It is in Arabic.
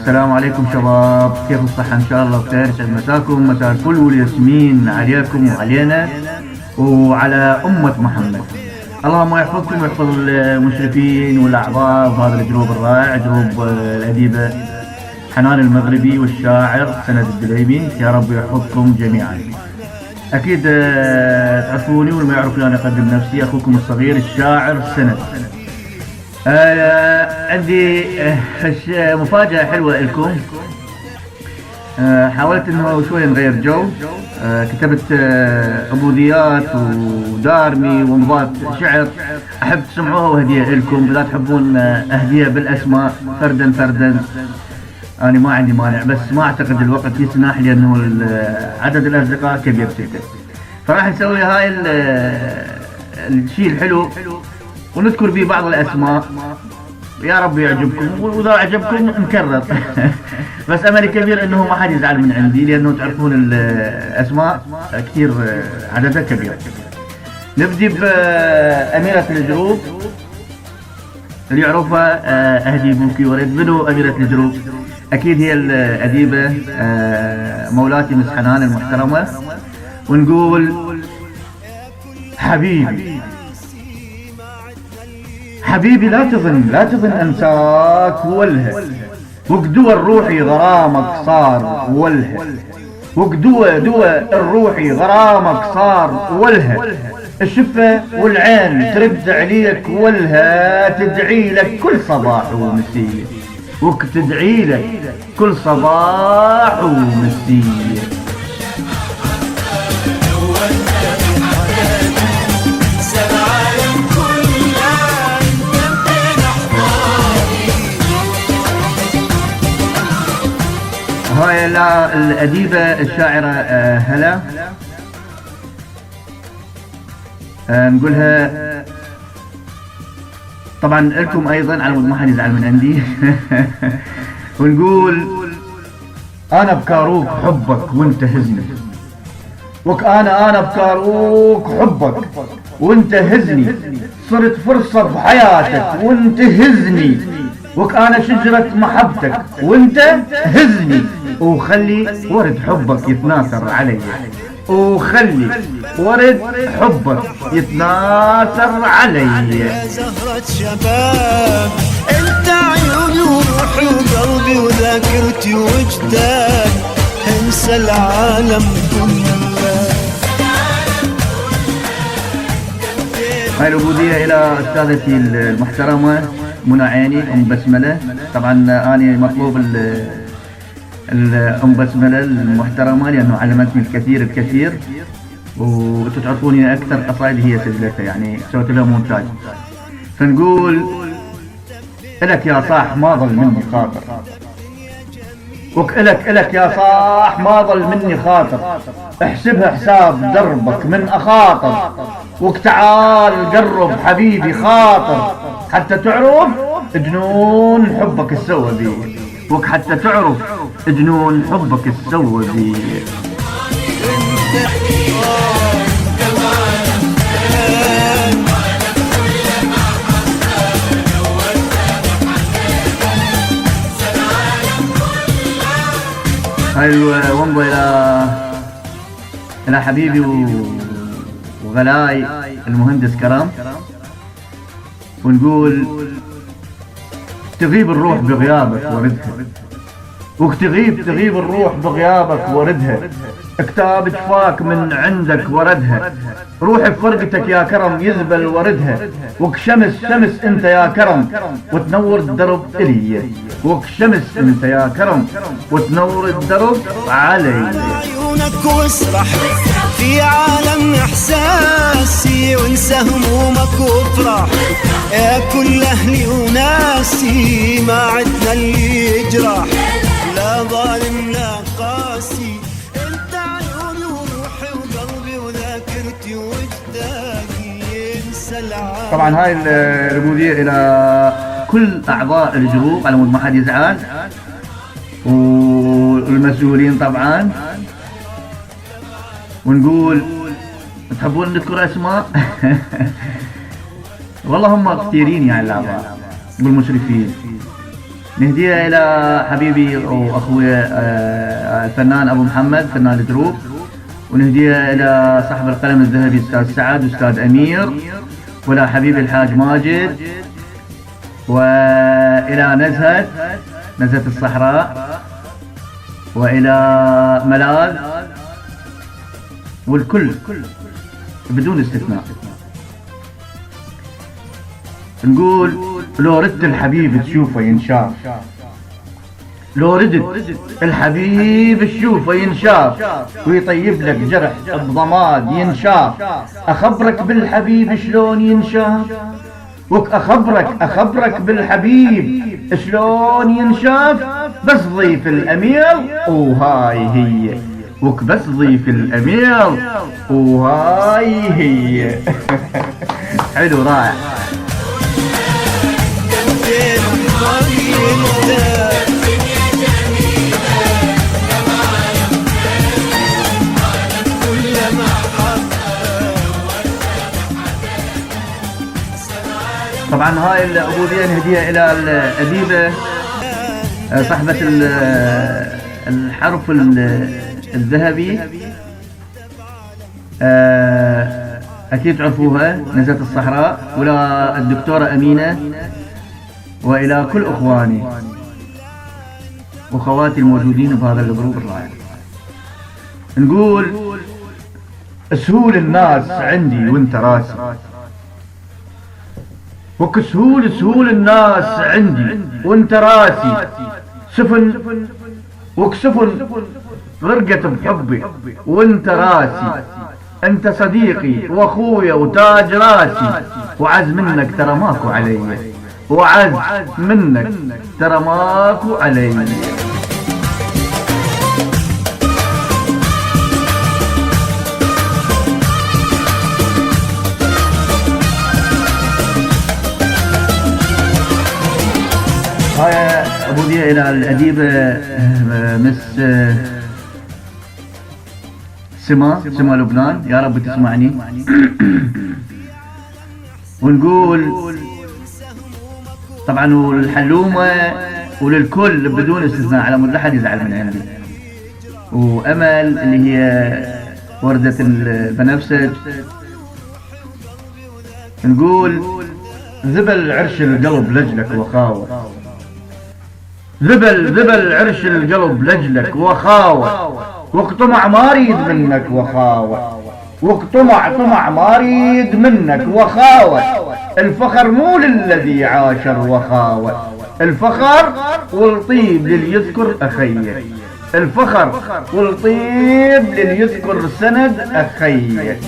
السلام عليكم شباب، كيف الصحة؟ إن شاء الله بخير. يسعد مساكم، مساء الفل والياسمين عليكم وعلينا وعلى أمة محمد. اللهم يحفظكم ويحفظ المشرفين والأعضاء في هذا الجروب الرائع، جروب الأديبة حنان المغربي والشاعر سند الدليمي. يا رب يحفظكم جميعا. أكيد تعرفوني، واللي ما يعرفني أنا أقدم نفسي، أخوكم الصغير الشاعر سند. عندي مفاجأة حلوة لكم. حاولت انه شوي نغير جو. كتبت عبوديات ودارمي ومضات شعر، احب تسمعوها وهدية لكم. اذا تحبون اهدية بالاسماء فردا فردا انا ما عندي مانع، بس ما اعتقد الوقت يسمح لانه عدد الاصدقاء كبير جدا. فراح نسوي هاي الشيء الحلو ونذكر به بعض الاسماء. يا رب يعجبكم، واذا عجبكم نكرر. بس املي كبير انه ما حد يزعل من عندي، لانه تعرفون الاسماء كثير عددها كبير. نبدي باميرة الجروب، اللي يعرفها اهدي بوكي ورد. منو اميرة الجروب؟ اكيد هي الاديبة مولاتي مس حنان المحترمة. ونقول حبيبي حبيبي لا تظن انساك ولها، وقدوة الروحي غرامك صار ولها، وقدوة الروحي غرامك صار ولها. الشفة والعين ترد عليك ولها، تدعي لك كل صباح ومسية، تدعي لك كل صباح ومسية. هاي الأديبة الشاعرة هلا، نقولها طبعا لكم أيضا على مود ما حد يزعل من عندي. ونقول أنا بكاروك حبك وانت هزني، أنا بكاروك حبك وانت هزني، صرت فرصة بحياتك وانت هزني، أنا شجرة محبتك وانت هزني، وخلي ورد حبك يتناثر علي، وخلي ورد حبك يتناثر علي. يا زهرة شباب انت عيوني وروحي وقلبي وذاكرتي وجدان، انسى العالم كله. هاي العبودية الى استاذتي المحترمة منى عيني ام بسملة. طبعا اني مطلوب الام بسملة المحترمة لانه علمتني الكثير، وانتم تعرفوني اكثر قصائدي هي سجلتها، يعني سويت لها مونتاج. فنقول الك يا صاح ما ظل مني خاطر، الك يا صاح ما ظل مني خاطر، احسبها حساب دربك من اخاطر، تعال قرب حبيبي خاطر، حتى تعرف جنون حبك السوى بي، حتى تعرف جنون حبك السوى بي. هاي وانظر الى حبيبي وغلاي المهندس كرم. ونقول تغيب الروح بغيابك وردها، تغيب الروح بغيابك وردها، كتاب جفاك من عندك وردها، روحي بفرقتك يا كرم يذبل وردها، شمس انت يا كرم وتنور الدرب الي، شمس انت يا كرم وتنور الدرب علي. عيونك واسرح في عالم احساسي، وانسى همومك وافرح يا كل اهلي وناسي، ما عدنا اللي يجرح لا ظالم لا قاسي، انت عيوني وروحي وقلبي وذاكرتي وجداني، انسى العالم. طبعا هاي العبودية الى كل اعضاء الجروب على مود ما حد يزعل، والمسؤولين طبعا. ونقول تحبون نذكر اسماء؟ والله هم كثيرين يعني الاعضاء والمشرفين. نهديها إلى حبيبي وأخوي الفنان أبو محمد فنان الدروب، ونهديها إلى صاحب القلم الذهبي أستاذ سعد وأستاذ أمير، وإلى حبيبي الحاج ماجد، وإلى نزهة الصحراء، وإلى ملاذ، والكل بدون استثناء. نقول لو ردت الحبيب تشوفه ينشاف، لو ردت الحبيب تشوفه ينشاف، ويطيب لك جرح بضماد ينشاف. أخبرك بالحبيب شلون ينشاف، أخبرك بالحبيب شلون ينشاف. بس ضيف الأمير وهاي هي، بس ضيف الأمير وهاي هي. حلو رائع. طبعا هاي العبودية نهديها إلى الأديبة صاحبة الحرف الذهبي، أكيد تعرفوها، نزهة الصحراء، ولا الدكتورة أمينة، وإلى كل أخواني وخواتي الموجودين بهذا الجروب الرائع. نقول سهول الناس عندي وانت راسي، سهول الناس عندي وانت راسي. سفن غرقت بحبي وانت راسي. انت صديقي واخويا وتاج راسي، وعز منك ترى ماكو علي، وعز منك ترى ماكو علي. هاي عبودية إلى الأديبة مس سما لبنان، يا رب تسمعني. ونقول طبعا والحلومة وللكل بدون استثناء على مود لا حد يزعل من عندي، وأمل اللي هي وردة البنفسج. نقول ذبل عرش القلب لجلك وخاوة، ذبل عرش القلب لجلك وخاوة، واقطمع ما اريد منك وخاوة، واقطمع ما اريد منك وخاوة. الفخر مو للذي عاشر وخاوة، الفخر والطيب للي يذكر أخيه، الفخر والطيب للي يذكر سند أخيه.